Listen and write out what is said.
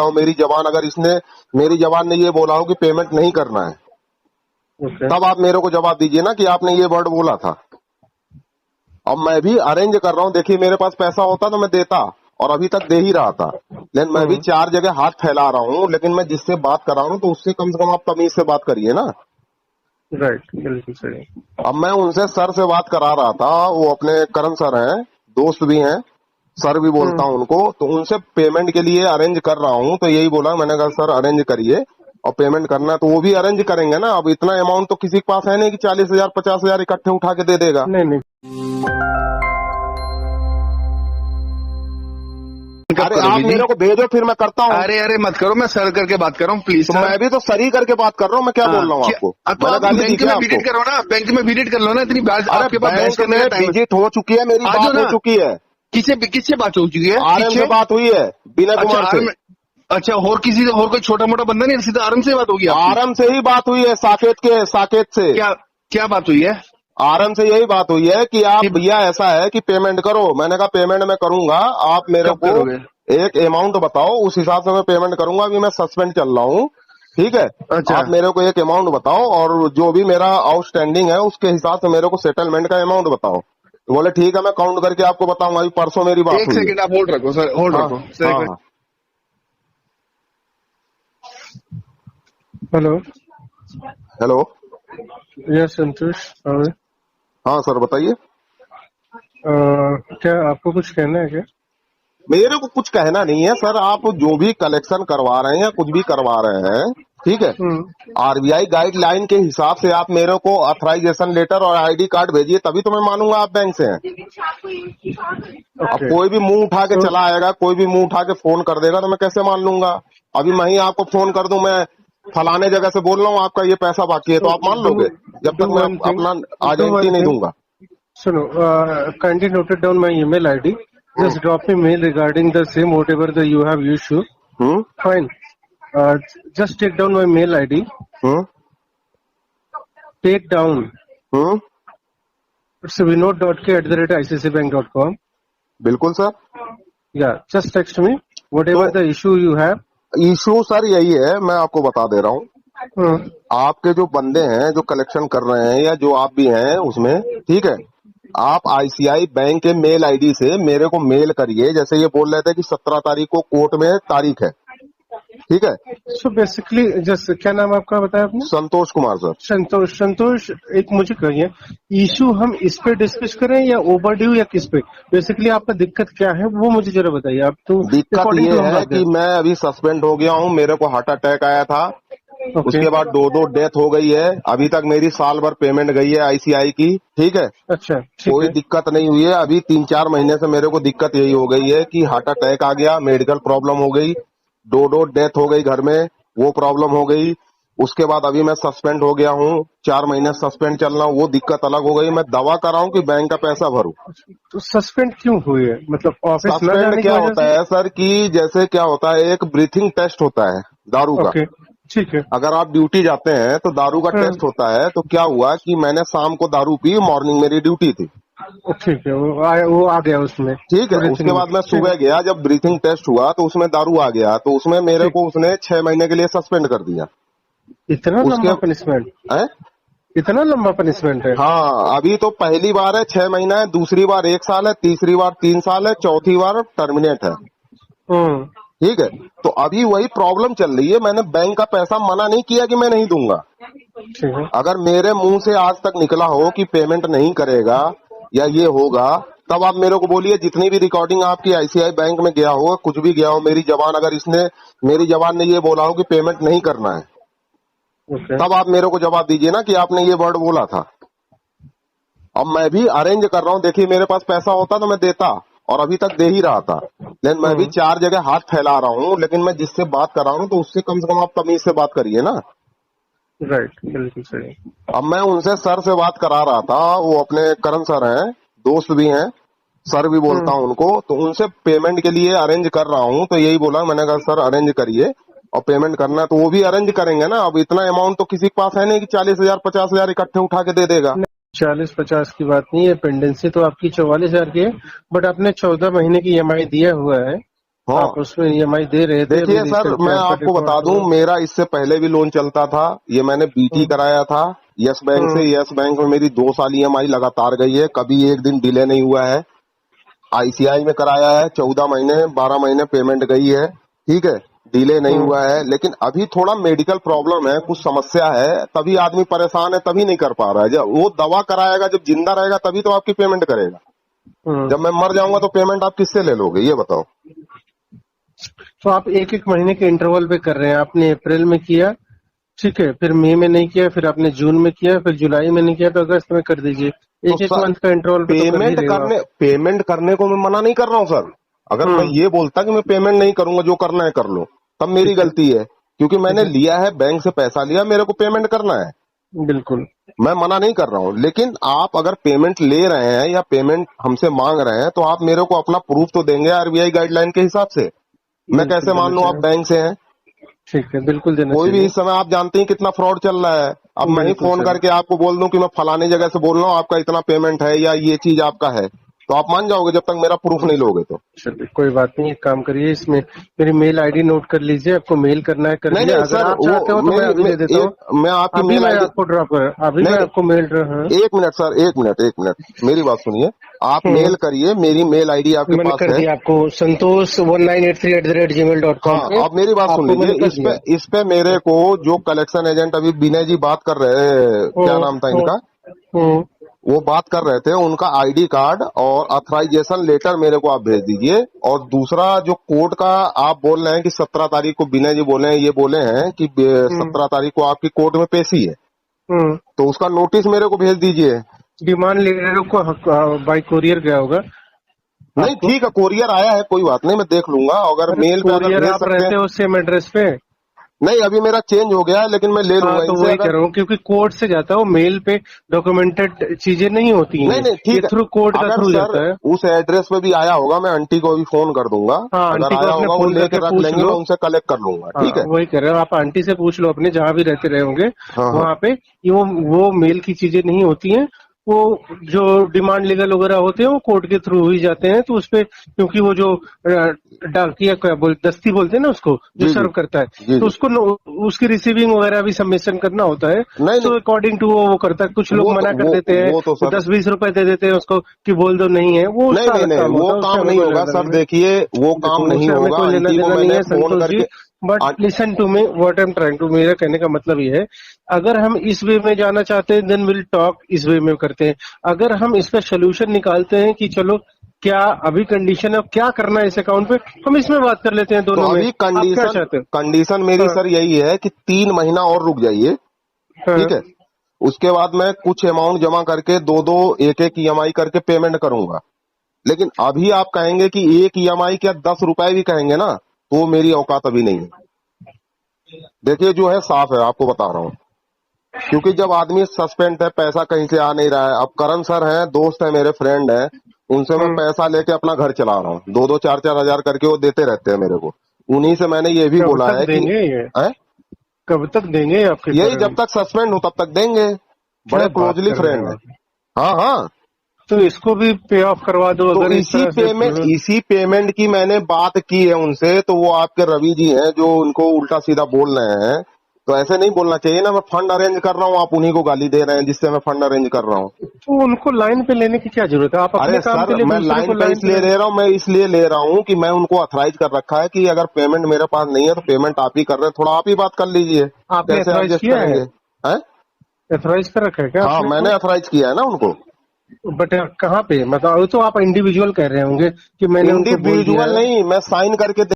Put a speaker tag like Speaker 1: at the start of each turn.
Speaker 1: हूँ मेरी जबान, अगर इसने मेरी जबान ने ये बोला हो कि पेमेंट नहीं करना है, तब आप मेरे को जवाब दीजिए ना कि आपने ये वर्ड बोला था। अब मैं भी अरेंज कर रहा हूँ, देखिए मेरे पास पैसा होता तो मैं देता और अभी तक दे ही रहा था, लेकिन मैं भी 4 जगह हाथ फैला रहा हूँ, लेकिन मैं जिससे बात कर रहा हूँ तो उससे कम से कम आप तमीज से बात करिए ना।
Speaker 2: राइट, बिल्कुल सही।
Speaker 1: अब मैं उनसे सर से बात करा रहा था, वो अपने करण सर हैं, दोस्त भी हैं, सर भी बोलता हूँ उनको, तो उनसे पेमेंट के लिए अरेंज कर रहा हूँ, तो यही बोला, मैंने कहा सर अरेंज करिए और पेमेंट करना है तो वो भी अरेंज करेंगे ना। अब इतना अमाउंट तो किसी के पास है नहीं कि 40,000 50,000 इकट्ठे उठा के दे देगा।
Speaker 2: नहीं।
Speaker 1: अरे आप मेरे को भेजो, फिर मैं करता हूँ।
Speaker 3: अरे मत करो, मैं सर करके बात कर रहा हूँ प्लीज।
Speaker 1: तो मैं भी तो सरी करके बात कर रहा हूँ, मैं क्या बोल रहा हूँ आपको?
Speaker 3: तो आप बैंक में विजिट करो ना, बैंक में विजिट कर लो ना, इतनी बात आपके पास बहस करने का टाइम
Speaker 1: विजिट हो चुकी है, मेरी बात हो चुकी है।
Speaker 3: किससे बात हो चुकी है?
Speaker 1: आरएम से बात हुई है, विनय कुमार से।
Speaker 3: अच्छा, और किसी से, और कोई छोटा मोटा बंदा नहीं, सीधा आरएम से बात होगी?
Speaker 1: आरएम से ही बात हुई है, साकेत से।
Speaker 3: क्या बात हुई है?
Speaker 1: आरएम से यही बात हुई है कि आप भैया ऐसा है कि पेमेंट करो। मैंने कहा पेमेंट मैं करूंगा, आप मेरे को एक अमाउंट बताओ, उस हिसाब से मैं पेमेंट करूंगा। अभी मैं सस्पेंड चल रहा हूँ, ठीक है?
Speaker 3: अच्छा।
Speaker 1: आप मेरे को एक अमाउंट बताओ और जो भी मेरा आउटस्टैंडिंग है उसके हिसाब से मेरे को सेटलमेंट का अमाउंट बताओ। तो बोले ठीक है, मैं काउंट करके आपको बताऊंगा। अभी परसों मेरी बात हुई।
Speaker 3: एक सेकंड आप होल्ड रखो सर, होल्ड रखो।
Speaker 1: हाँ। हेलो।
Speaker 2: यस संतोष।
Speaker 1: हाँ सर बताइए।
Speaker 2: क्या आपको कुछ कहना है क्या?
Speaker 1: मेरे को कुछ कहना नहीं है सर, आप जो भी कलेक्शन करवा रहे हैं या कुछ भी करवा रहे हैं, ठीक है, आरबीआई गाइडलाइन के हिसाब से आप मेरे को ऑथराइजेशन लेटर और आईडी कार्ड भेजिए, तभी तो मैं मानूंगा आप बैंक से हैं। अब कोई भी मुंह उठा के चला आएगा, कोई भी मुंह उठा के फोन कर देगा, तो मैं कैसे मान लूंगा? अभी मैं ही आपको फोन कर दूं, मैं फलाने जगह से बोल रहा हूँ आपका ये पैसा बाकी है, तो आप मान लोगे? जब तक मैं अपना आइडेंटिटी नहीं दूंगा।
Speaker 2: सुनो, kindly noted down my email ID. Just drop me mail regarding the same whatever that you have issue. Fine. Just take down my mail ID. Take down. It's vinod.k@iccbank.com.
Speaker 1: बिल्कुल sir.
Speaker 2: Yeah. Just text me whatever the issue you have.
Speaker 1: Issue sir यही है, मैं आपको बता दे रहा हूँ। आपके जो बंदे हैं जो कलेक्शन कर रहे हैं या जो आप भी हैं उसमें, ठीक है, आप आईसीआई बैंक के मेल आईडी से मेरे को मेल करिए। जैसे ये बोल रहे थे कि 17 तारीख को कोर्ट में तारीख है, ठीक है?
Speaker 2: So basically, जस्ट क्या नाम आपका बताया आपने?
Speaker 1: संतोष कुमार सर।
Speaker 2: संतोष, एक मुझे कहिए, इशू हम इस पे डिस्कस करें या ओवरड्यू या किस पे? बेसिकली आपका दिक्कत क्या है वो मुझे जरा बताइए आप। तो
Speaker 1: दिक्कत ये है कि मैं अभी सस्पेंड हो गया हूँ, मेरे को हार्ट अटैक आया था, उसके बाद 2 डेथ हो गई है। अभी तक मेरी साल भर पेमेंट गई है आईसीआई की, ठीक है?
Speaker 2: अच्छा,
Speaker 1: कोई दिक्कत नहीं हुई है। अभी 3-4 महीने से मेरे को दिक्कत यही हो गई है कि हार्ट अटैक आ गया, मेडिकल प्रॉब्लम हो गई, 2 डेथ हो गई घर में, वो प्रॉब्लम हो गई। उसके बाद अभी मैं सस्पेंड हो गया हूँ, 4 महीने सस्पेंड चल रहा हूँ, वो दिक्कत अलग हो गई। मैं दवा कर रहा हूँ कि बैंक का पैसा भरूं।
Speaker 2: तो सस्पेंड क्यों हुई है? मतलब ऑफिस
Speaker 1: सस्पेंड क्या होता है सर कि जैसे क्या होता है, एक ब्रीथिंग टेस्ट होता है दारू का,
Speaker 2: ठीक है?
Speaker 1: अगर आप ड्यूटी जाते हैं तो दारू का टेस्ट होता है। तो क्या हुआ कि मैंने शाम को दारू पी, मॉर्निंग मेरी ड्यूटी थी,
Speaker 2: ठीक है, वो आ गया उसमें,
Speaker 1: ठीक है? उसके बाद मैं सुबह गया, जब ब्रीथिंग टेस्ट हुआ तो उसमें दारू आ गया, तो उसमें मेरे को उसने 6 महीने के लिए सस्पेंड कर दिया।
Speaker 2: इतना लंबा पनिशमेंट है? इतना लंबा पनिशमेंट है?
Speaker 1: हाँ, अभी तो पहली बार है 6 महीना है, दूसरी बार 1 साल है, तीसरी बार 3 साल है, चौथी बार टर्मिनेट है, ठीक है? तो अभी वही प्रॉब्लम चल रही है। मैंने बैंक का पैसा मना नहीं किया कि मैं नहीं दूंगा। अगर मेरे मुंह से आज तक निकला हो कि पेमेंट नहीं करेगा या ये होगा, तब आप मेरे को बोलिए। जितनी भी रिकॉर्डिंग आपकी आईसीआई बैंक में गया हो, कुछ भी गया हो, मेरी जबान, अगर इसने मेरी जबान ने ये बोला हो कि पेमेंट नहीं करना है, तब आप मेरे को जवाब दीजिए ना कि आपने ये वर्ड बोला था। अब मैं भी अरेंज कर रहा हूँ, देखिए मेरे पास पैसा होता तो मैं देता और अभी तक दे ही रहा था, लेकिन मैं भी 4 जगह हाथ फैला रहा हूँ, लेकिन मैं जिससे बात कर रहा हूँ तो उससे कम से कम आप तमीज से बात करिए ना।
Speaker 2: राइट, बिल्कुल सही।
Speaker 1: अब मैं उनसे सर से बात करा रहा था, वो अपने करण सर हैं, दोस्त भी हैं, सर भी बोलता हूँ उनको, तो उनसे पेमेंट के लिए अरेंज कर रहा हूँ। तो यही बोला, मैंने कहा सर अरेंज करिए और पेमेंट करना है तो वो भी अरेंज करेंगे ना। अब इतना अमाउंट तो किसी के पास है नहीं कि 40,000 50,000 इकट्ठे उठा के दे देगा।
Speaker 2: 40-50 की बात नहीं है, पेंडेंसी तो आपकी 44,000 की है, बट आपने 14 महीने की ईएमआई दिया हुआ है,
Speaker 1: हाँ।
Speaker 2: आप उसमें EMI दे रहे थे।
Speaker 1: देखिए
Speaker 2: अभी
Speaker 1: सर,
Speaker 2: recent
Speaker 1: मैं
Speaker 2: plan पर
Speaker 1: आपको बता
Speaker 2: डिफॉल्ट
Speaker 1: दूं,
Speaker 2: हुआ।
Speaker 1: मेरा इससे पहले भी लोन चलता था। ये मैंने BT कराया था यस बैंक से। यस बैंक में मेरी 2 साल EMI लगातार गई है, कभी एक दिन डिले नहीं हुआ है। ICI में कराया है, 14 महीने 12 महीने पेमेंट गई है, ठीक है, डिले नहीं हुआ है। लेकिन अभी थोड़ा मेडिकल प्रॉब्लम है, कुछ समस्या है, तभी आदमी परेशान है, तभी नहीं कर पा रहा है। जब वो दवा कराएगा, जब जिंदा रहेगा तभी तो आपकी पेमेंट करेगा। जब मैं मर जाऊंगा तो पेमेंट आप किससे ले लोगे, ये बताओ।
Speaker 2: तो आप एक एक महीने के इंटरवल पे कर रहे हैं। आपने अप्रैल में किया, ठीक है, फिर मई में नहीं किया, फिर आपने जून में किया, फिर जुलाई में नहीं किया, तो अगस्त में कर दीजिए।
Speaker 1: तो
Speaker 2: एक एक
Speaker 1: सर,
Speaker 2: मंथ का इंटरवल पे तो कर ही रहे हो आप।
Speaker 1: पेमेंट करने को मैं मना नहीं कर रहा हूँ सर। अगर मैं ये बोलता कि मैं पेमेंट नहीं करूंगा, जो करना है कर लो, तब मेरी गलती है, क्योंकि मैंने लिया है, बैंक से पैसा लिया, मेरे को पेमेंट करना है।
Speaker 2: बिल्कुल।
Speaker 1: मैं मना नहीं कर रहा हूँ, लेकिन आप अगर पेमेंट ले रहे हैं या पेमेंट हमसे मांग रहे हैं, तो आप मेरे को अपना प्रूफ तो देंगे RBI गाइडलाइन के हिसाब से। मैं
Speaker 2: बिल्कुल
Speaker 1: कैसे मान
Speaker 2: देना
Speaker 1: लूं आप
Speaker 2: चाहिए।
Speaker 1: बैंक से हैं?
Speaker 2: ठीक है, बिल्कुल देना
Speaker 1: कोई भी
Speaker 2: चाहिए।
Speaker 1: इस समय आप जानते हैं कितना फ्रॉड चल रहा है। अब मैं ही
Speaker 2: बिल्कुल
Speaker 1: फोन
Speaker 2: सर।
Speaker 1: करके आपको बोल दूं कि मैं फलानी जगह से बोल रहा हूँ, आपका इतना पेमेंट है या ये चीज आपका है, तो आप मान जाओगे जब तक मेरा प्रूफ नहीं लोगे तो।
Speaker 2: चलिए कोई बात नहीं, एक काम करिए, इसमें मेरी मेल आईडी नोट कर लीजिए। आपको मेल करना है कर
Speaker 1: नहीं
Speaker 2: दिया।
Speaker 1: नहीं
Speaker 2: अगर
Speaker 1: सर,
Speaker 2: आप चाहते हो तो मैं अभी दे देता हूँ।
Speaker 1: मैं आपकी
Speaker 2: अभी
Speaker 1: मेल
Speaker 2: मैं
Speaker 1: आईडी,
Speaker 2: आपको ड्रॉप कर, अभी
Speaker 1: नहीं
Speaker 2: मैं
Speaker 1: नहीं,
Speaker 2: आपको मेल हाँ।
Speaker 1: एक मिनट सर, एक मिनट मेरी बात सुनिए। आप मेल करिए, मेरी मेल आईडी आपके
Speaker 2: मैंने
Speaker 1: पास
Speaker 2: कर
Speaker 1: है।
Speaker 2: दिया आपको, संतोष1983@gmail.com
Speaker 1: हाँ,
Speaker 2: पे
Speaker 1: आप मेरी बात सुन
Speaker 2: आपको मैंने
Speaker 1: लीजिए।
Speaker 2: कर दिया।
Speaker 1: इस पे मेरे को जो कलेक्शन एजेंट अभी विनय जी बात कर रहे, क्या नाम था इनका,
Speaker 2: हम्म,
Speaker 1: वो बात कर रहे थे, उनका ID कार्ड और अथराइजेशन लेटर मेरे को आप भेज दीजिए। और दूसरा जो कोर्ट का आप बोल रहे हैं कि 17 तारीख को, विनय जी बोले हैं, ये बोले हैं कि 17 तारीख को आपकी कोर्ट में पेशी है, तो उसका नोटिस मेरे को भेज दीजिए।
Speaker 2: डिमांड लेटर को बाई कोरियर गया होगा
Speaker 1: नहीं
Speaker 2: आपको।
Speaker 1: ठीक है, कोरियर आया है, कोई बात नहीं, मैं देख लूंगा। अगर
Speaker 2: अरे
Speaker 1: मेल पे अगर
Speaker 2: कोरियर
Speaker 1: भेज
Speaker 2: आप
Speaker 1: सकते हैं।
Speaker 2: रहते हो सेम एड्रेस पे।
Speaker 1: नहीं, अभी मेरा चेंज हो गया है, लेकिन मैं ले
Speaker 2: हाँ
Speaker 1: लूंगा
Speaker 2: तो
Speaker 1: इनसे।
Speaker 2: वही
Speaker 1: अगर
Speaker 2: कह रहा हूँ, क्योंकि कोर्ट से जाता है वो, मेल पे डॉक्यूमेंटेड चीजें नहीं होती
Speaker 1: नहीं
Speaker 2: हैं।
Speaker 1: नहीं
Speaker 2: ये
Speaker 1: ठीक है,
Speaker 2: थ्रू कोर्ट का
Speaker 1: अगर
Speaker 2: थ्रू
Speaker 1: सर
Speaker 2: जाता है।
Speaker 1: उस एड्रेस पे भी आया होगा, मैं आंटी को भी फोन कर दूंगा।
Speaker 2: हाँ,
Speaker 1: अगर
Speaker 2: आंटी को
Speaker 1: आया
Speaker 2: अपने
Speaker 1: होगा वो
Speaker 2: फोन
Speaker 1: लेके
Speaker 2: करके
Speaker 1: रख
Speaker 2: पूछ
Speaker 1: लेंगे,
Speaker 2: लो।
Speaker 1: मैं उनसे कलेक्ट कर लूंगा,
Speaker 2: हाँ
Speaker 1: ठीक है।
Speaker 2: वही कह रहे हो, आप आंटी से पूछ लो अपने, जहाँ भी रहते रहे होंगे
Speaker 1: हाँ हाँ
Speaker 2: वहाँ पे। ये वो मेल की चीजें नहीं होती हैं। वो जो डिमांड लीगल वगैरह होते हैं वो कोर्ट के थ्रू ही जाते हैं। तो उसपे, क्योंकि वो जो डाकिया क्या दस्ती बोलते हैं ना उसको, जो
Speaker 1: जी जी
Speaker 2: सर्व करता है,
Speaker 1: जी
Speaker 2: तो
Speaker 1: जी।
Speaker 2: उसको उसकी रिसीविंग वगैरह भी सबमिशन करना होता है।
Speaker 1: नहीं
Speaker 2: सो
Speaker 1: नहीं,
Speaker 2: अकॉर्डिंग टू वो करता है। कुछ लोग मना कर देते हैं,
Speaker 1: वो तो सर,
Speaker 2: 10-20 रुपए दे देते हैं उसको कि बोल दो, नहीं है वो,
Speaker 1: नहीं
Speaker 2: उसका
Speaker 1: नहीं
Speaker 2: अलग
Speaker 1: नहीं,
Speaker 2: काम
Speaker 1: वो
Speaker 2: होता है, उससे
Speaker 1: काम
Speaker 2: हमें
Speaker 1: नहीं
Speaker 2: कोई
Speaker 1: होगा
Speaker 2: लेना
Speaker 1: सर।
Speaker 2: देना नहीं।
Speaker 1: देखिए, वो काम
Speaker 2: देखो
Speaker 1: नहीं
Speaker 2: उससे हमें
Speaker 1: होगा।
Speaker 2: कोई लेना
Speaker 1: आंटी को
Speaker 2: देना नहीं
Speaker 1: मैंने
Speaker 2: है
Speaker 1: फोन
Speaker 2: संतोष जी।
Speaker 1: करके
Speaker 2: but listen to me, what I am trying to, मेरा कहने का मतलब ये है, अगर हम इस वे में जाना चाहते हैं देन विल टॉक, इस वे में करते हैं। अगर हम इसका सोल्यूशन निकालते हैं कि चलो क्या अभी कंडीशन है, क्या करना है इस अकाउंट पे, हम इसमें बात कर लेते हैं
Speaker 1: तो
Speaker 2: दोनों में।
Speaker 1: अभी
Speaker 2: आप क्या चाहते हो?
Speaker 1: कंडीशन मेरी
Speaker 2: हाँ
Speaker 1: सर यही है कि 3 महीना और रुक जाइए,
Speaker 2: हाँ।
Speaker 1: ठीक है। उसके बाद मैं कुछ अमाउंट जमा करके एक एक EMI करके पेमेंट करूंगा। लेकिन अभी आप कहेंगे कि एक EMI क्या 10 रुपए भी कहेंगे ना, तो मेरी औकात अभी नहीं है। देखिए जो है साफ है, आपको बता रहा हूँ। क्योंकि जब आदमी सस्पेंड है, पैसा कहीं से आ नहीं रहा है। अब करण सर हैं, दोस्त है मेरे, फ्रेंड है, उनसे मैं पैसा लेके अपना घर चला रहा हूँ। 2-2 4-4 हजार करके वो देते रहते हैं मेरे को। उन्हीं से मैंने ये भी
Speaker 2: कब
Speaker 1: बोला
Speaker 2: तक
Speaker 1: है कि
Speaker 2: देंगे ये?
Speaker 1: है?
Speaker 2: कब तक देंगे आपके
Speaker 1: यही
Speaker 2: कारण?
Speaker 1: जब तक सस्पेंड हो तब तक देंगे।
Speaker 2: क्या
Speaker 1: बड़े
Speaker 2: बात
Speaker 1: क्लोजली
Speaker 2: कर रहे
Speaker 1: फ्रेंड
Speaker 2: हो?
Speaker 1: है। हाँ हाँ।
Speaker 2: तो इसको भी पे ऑफ करवा दो
Speaker 1: तो
Speaker 2: अगर इस तरह से।
Speaker 1: इसी पेमेंट की मैंने बात की है उनसे। तो वो आपके रवि जी हैं जो उनको उल्टा सीधा बोल रहे हैं। तो ऐसे नहीं बोलना चाहिए ना, मैं फंड अरेंज कर रहा हूँ, आप उन्हीं को गाली दे रहे हैं जिससे मैं फंड अरेंज कर रहा हूँ।
Speaker 2: तो उनको लाइन पे लेने की क्या जरूरत है? आप अपने
Speaker 1: अरे
Speaker 2: काम
Speaker 1: सर,
Speaker 2: के लिए
Speaker 1: मैं
Speaker 2: दूसरे को
Speaker 1: लाइन पे
Speaker 2: लाइन
Speaker 1: इसलिए ले रहा हूँ, मैं इसलिए ले रहा हूँ कि मैं उनको अथराइज कर रखा है कि अगर पेमेंट मेरे पास नहीं है तो पेमेंट आप ही कर रहे हैं, थोड़ा आप ही बात कर लीजिए,
Speaker 2: आपने
Speaker 1: कैसे
Speaker 2: एथराइज
Speaker 1: एडजस्ट
Speaker 2: किया है?
Speaker 1: करेंगे। हैं?
Speaker 2: एथराइज कर रखा है क्या
Speaker 1: हाँ,
Speaker 2: आपने?
Speaker 1: मैंने अथराइज किया है ना उनको।
Speaker 2: बट कहाँ पे, मतलब तो आप इंडिविजुअल कह रहे होंगे कि मैंने उनको बोल दिया
Speaker 1: इंडिविजुअल
Speaker 2: है।
Speaker 1: नहीं, मैं साइन करके